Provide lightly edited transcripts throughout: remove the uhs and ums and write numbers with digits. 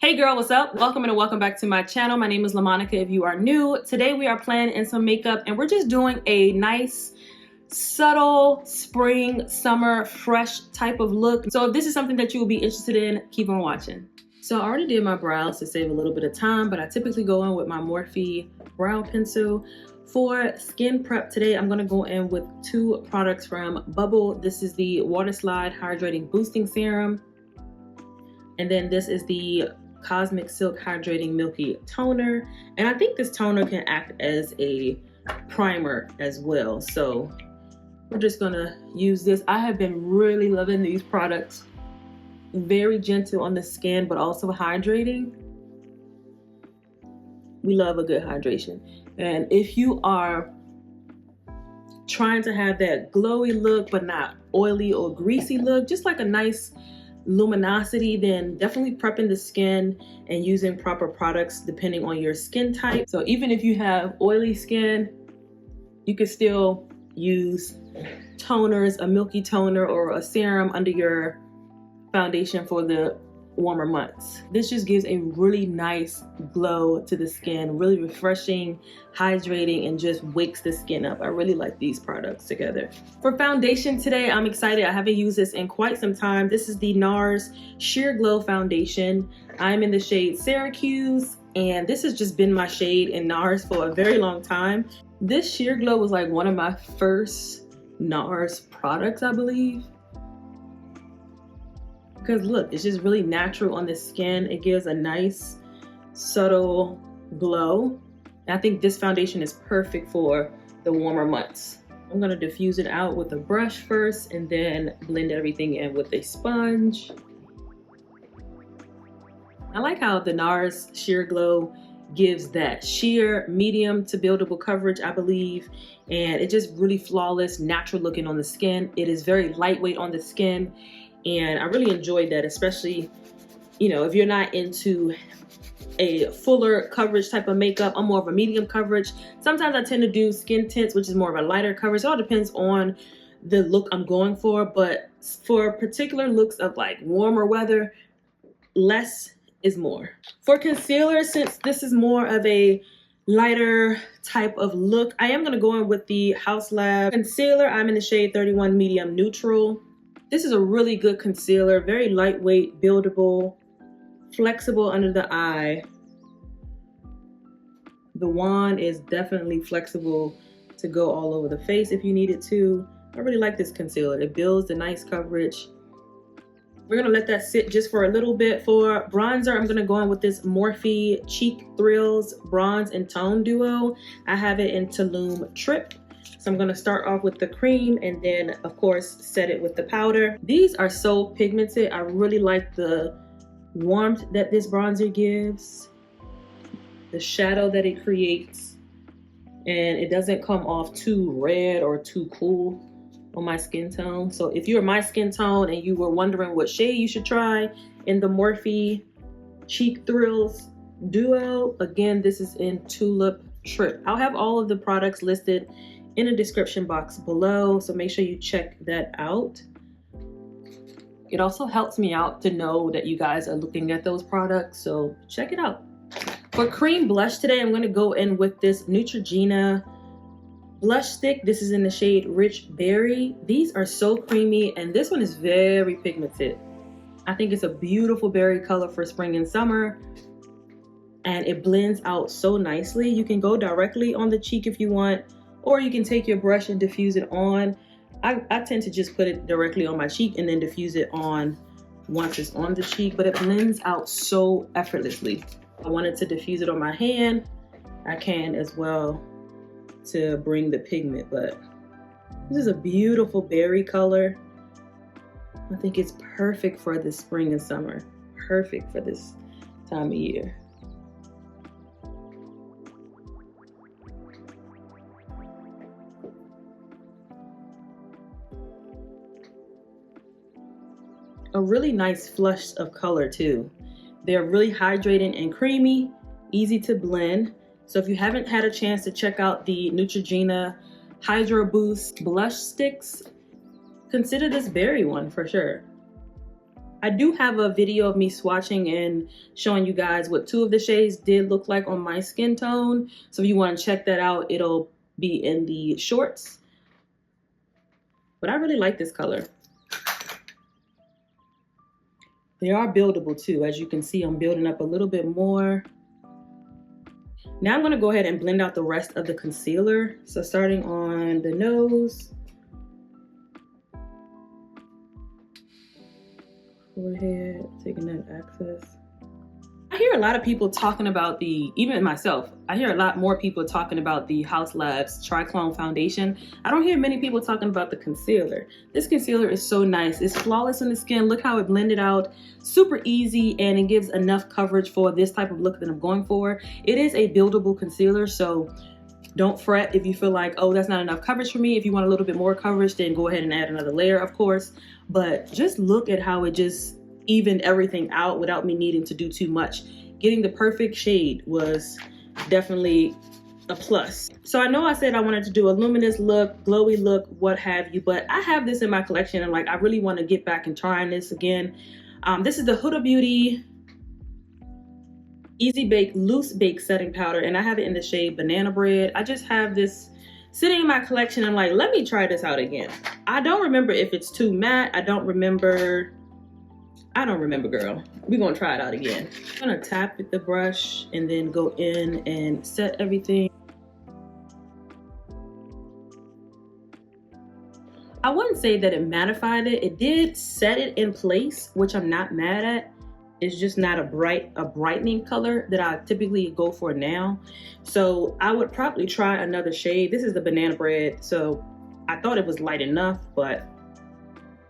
Hey girl, what's up? Welcome and welcome back to my channel. My name is LaMonica if you are new. Today we are playing in some makeup and we're just doing a nice, subtle, spring, summer, fresh type of look. So if this is something that you will be interested in, keep on watching. So I already did my brows to save a little bit of time, but I typically go in with my Morphe brow pencil. For skin prep today, I'm gonna go in with two products from Bubble. This is the Water Slide Hydrating Boosting Serum. And then this is the Cosmic Silk Hydrating Milky Toner. And I think this toner can act as a primer as well. So we're just gonna use this. I have been really loving these products. Very gentle on the skin, but also hydrating. We love a good hydration. And if you are trying to have that glowy look, but not oily or greasy look, just like a nice luminosity, then definitely prepping the skin and using proper products depending on your skin type. So even if you have oily skin, you can still use toners, a milky toner or a serum under your foundation for the warmer months. This just gives a really nice glow to the skin, really refreshing, hydrating, and just wakes the skin up. I really like these products together. For foundation today, I'm excited. I haven't used this in quite some time. This is the NARS Sheer Glow Foundation. I'm in the shade Syracuse, and this has just been my shade in NARS for a very long time. This Sheer Glow was like one of my first NARS products, I believe. Because look, it's just really natural on the skin. It gives a nice, subtle glow. And I think this foundation is perfect for the warmer months. I'm gonna diffuse it out with a brush first and then blend everything in with a sponge. I like how the NARS Sheer Glow gives that sheer, medium to buildable coverage, I believe. And it just really flawless, natural looking on the skin. It is very lightweight on the skin. And I really enjoyed that, especially, you know, if you're not into a fuller coverage type of makeup. I'm more of a medium coverage. Sometimes I tend to do skin tints, which is more of a lighter coverage. It all depends on the look I'm going for. But for particular looks of like warmer weather, less is more. For concealer, since this is more of a lighter type of look, I am going to go in with the House Lab concealer. I'm in the shade 31 Medium Neutral. This is a really good concealer, very lightweight, buildable, flexible under the eye. The wand is definitely flexible to go all over the face if you need it to. I really like this concealer. It builds a nice coverage. We're gonna let that sit just for a little bit. For bronzer, I'm gonna go in with this Morphe Cheek Thrills Bronze and Tone Duo. I have it in Tulum Trip. So I'm gonna start off with the cream and then of course set it with the powder. These are so pigmented. I really like the warmth that this bronzer gives, the shadow that it creates, and it doesn't come off too red or too cool on my skin tone. So if you're my skin tone and you were wondering what shade you should try in the Morphe Cheek Thrills Duo, again, this is in Tulip Trip. I'll have all of the products listed in the description box below, so make sure you check that out. It also helps me out to know that you guys are looking at those products, so check it out. For cream blush today, I'm gonna go in with this Neutrogena blush stick. This is in the shade Rich Berry. These are so creamy, and this one is very pigmented. I think it's a beautiful berry color for spring and summer, and it blends out so nicely. You can go directly on the cheek if you want, or you can take your brush and diffuse it on. I tend to just put it directly on my cheek and then diffuse it on once it's on the cheek, but it blends out so effortlessly. I wanted to diffuse it on my hand. I can as well to bring the pigment, but this is a beautiful berry color. I think it's perfect for the spring and summer. Perfect for this time of year. A really nice flush of color too. They're really hydrating and creamy, easy to blend. So if you haven't had a chance to check out the Neutrogena Hydro Boost blush sticks, consider this berry one for sure. I do have a video of me swatching and showing you guys what 2 of the shades did look like on my skin tone. So if you want to check that out, it'll be in the shorts. But I really like this color. They are buildable too. As you can see, I'm building up a little bit more. Now I'm going to go ahead and blend out the rest of the concealer. So starting on the nose, forehead, taking that excess. I hear a lot of people talking about even myself, I hear a lot more people talking about the Haus Labs Triclone Foundation. I don't hear many people talking about the concealer. This concealer is so nice. It's flawless on the skin. Look how it blended out. Super easy, and it gives enough coverage for this type of look that I'm going for. It is a buildable concealer, so don't fret if you feel like, oh, that's not enough coverage for me. If you want a little bit more coverage, then go ahead and add another layer, of course. But just look at how it just evened everything out without me needing to do too much. Getting the perfect shade was definitely a plus. So I know I said I wanted to do a luminous look, glowy look, what have you, but I have this in my collection and like I really want to get back and trying this again. This is the Huda Beauty Easy Bake Loose Bake Setting Powder, and I have it in the shade Banana Bread. I just have this sitting in my collection and like, let me try this out again. I don't remember if it's too matte. I don't remember, girl. We're gonna try it out again. I'm gonna tap with the brush and then go in and set everything. I wouldn't say that it mattified it. It did set it in place, which I'm not mad at. It's just not a brightening color that I typically go for now. So I would probably try another shade. This is the Banana Bread. So I thought it was light enough, but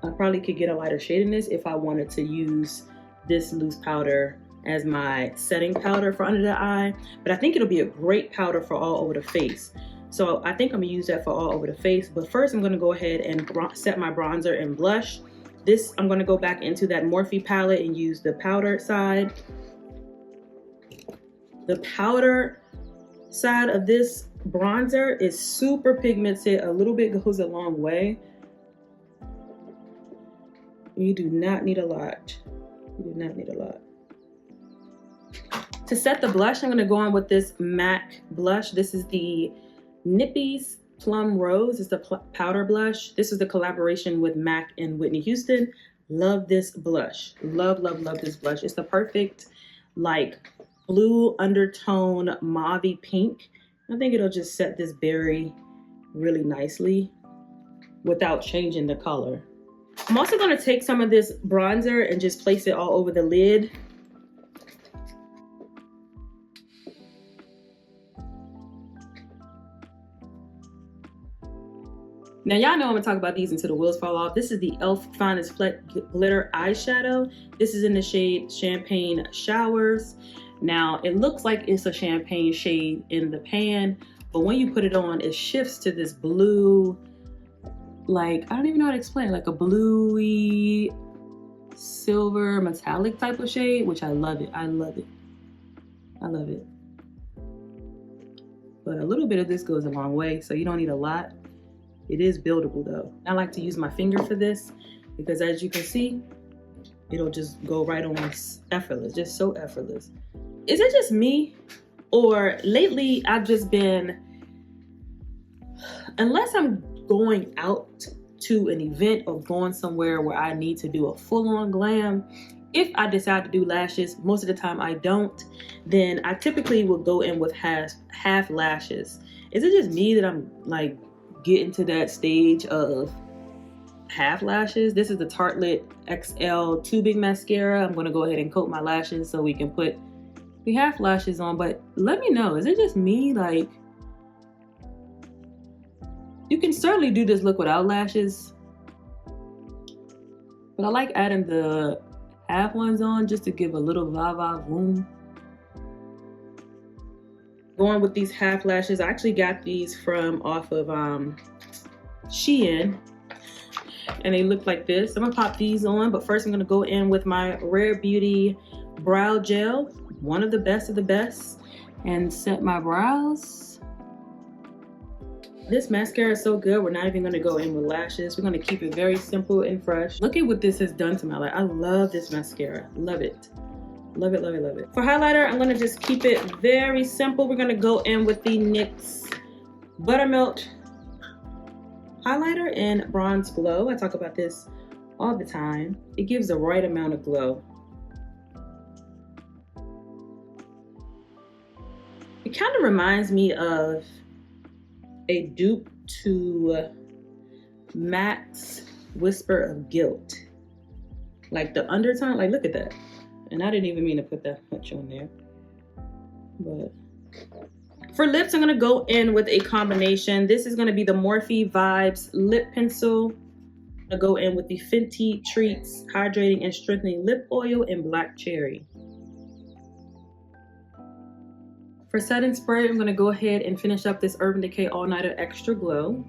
I probably could get a lighter shade in this if I wanted to use this loose powder as my setting powder for under the eye. But I think it'll be a great powder for all over the face. So I think I'm gonna use that for all over the face. But first I'm gonna go ahead and set my bronzer and blush. This, I'm gonna go back into that Morphe palette and use the powder side. The powder side of this bronzer is super pigmented. A little bit goes a long way. You do not need a lot. You do not need a lot. To set the blush, I'm gonna go on with this MAC blush. This is the Nippy's Plum Rose. It's the powder blush. This is the collaboration with MAC and Whitney Houston. Love this blush. Love, love, love this blush. It's the perfect like blue undertone mauvey pink. I think it'll just set this berry really nicely without changing the color. I'm also going to take some of this bronzer and just place it all over the lid. Now y'all know I'm gonna talk about these until the wheels fall off. This is the e.l.f. Finest Fleck Glitter Eyeshadow. This is in the shade Champagne Showers. Now it looks like it's a champagne shade in the pan, but when you put it on, it shifts to this blue, like, I don't even know how to explain it, like a bluey, silver, metallic type of shade, which I love it. I love it. I love it. But a little bit of this goes a long way, so you don't need a lot. It is buildable though. I like to use my finger for this because as you can see, it'll just go right on, effortless, just so effortless. Is it just me? Or lately I've just been, unless I'm going out to an event or going somewhere where I need to do a full-on glam, if I decide to do lashes, most of the time I don't, then I typically will go in with half lashes. Is it just me that I'm like getting to that stage of half lashes? This is the Tartelette XL Too Big Mascara. I'm gonna go ahead and coat my lashes so we can put the half lashes on, but let me know, is it just me? Like, you can certainly do this look without lashes, but I like adding the half ones on just to give a little va-va-voom. Going with these half lashes, I actually got these from off of Shein, and they look like this. I'm gonna pop these on, but first I'm gonna go in with my Rare Beauty Brow Gel, one of the best, and set my brows. This mascara is so good. We're not even gonna go in with lashes. We're gonna keep it very simple and fresh. Look at what this has done to my life. I love this mascara, love it. Love it, love it, love it. For highlighter, I'm gonna just keep it very simple. We're gonna go in with the NYX Buttermilk highlighter in Bronze Glow. I talk about this all the time. It gives the right amount of glow. It kind of reminds me of a dupe to MAC's Whisper of Guilt. Like the undertone, like look at that. And I didn't even mean to put that much on there. But for lips, I'm gonna go in with a combination. This is gonna be the Morphe Vibes Lip Pencil. I'm gonna go in with the Fenty Treats Hydrating and Strengthening Lip Oil in Black Cherry. For setting spray, I'm gonna go ahead and finish up this Urban Decay All Nighter Extra Glow.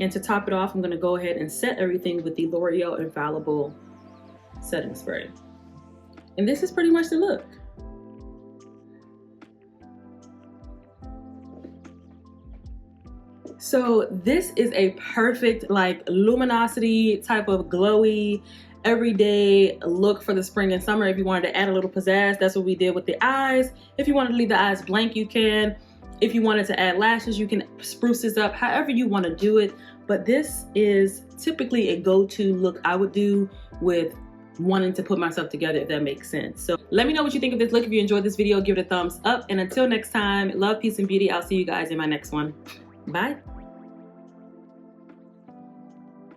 And to top it off, I'm gonna go ahead and set everything with the L'Oreal Infallible setting spray. And this is pretty much the look. So this is a perfect like luminosity type of glowy everyday look for the spring and summer. If you wanted to add a little pizzazz, that's what we did with the eyes. If you wanted to leave the eyes blank, you can. If you wanted to add lashes, you can spruce this up however you want to do it. But this is typically a go-to look I would do with wanting to put myself together, if that makes sense. So let me know what you think of this look. If you enjoyed this video, give it a thumbs up. And until next time, love, peace, and beauty. I'll see you guys in my next one. Bye.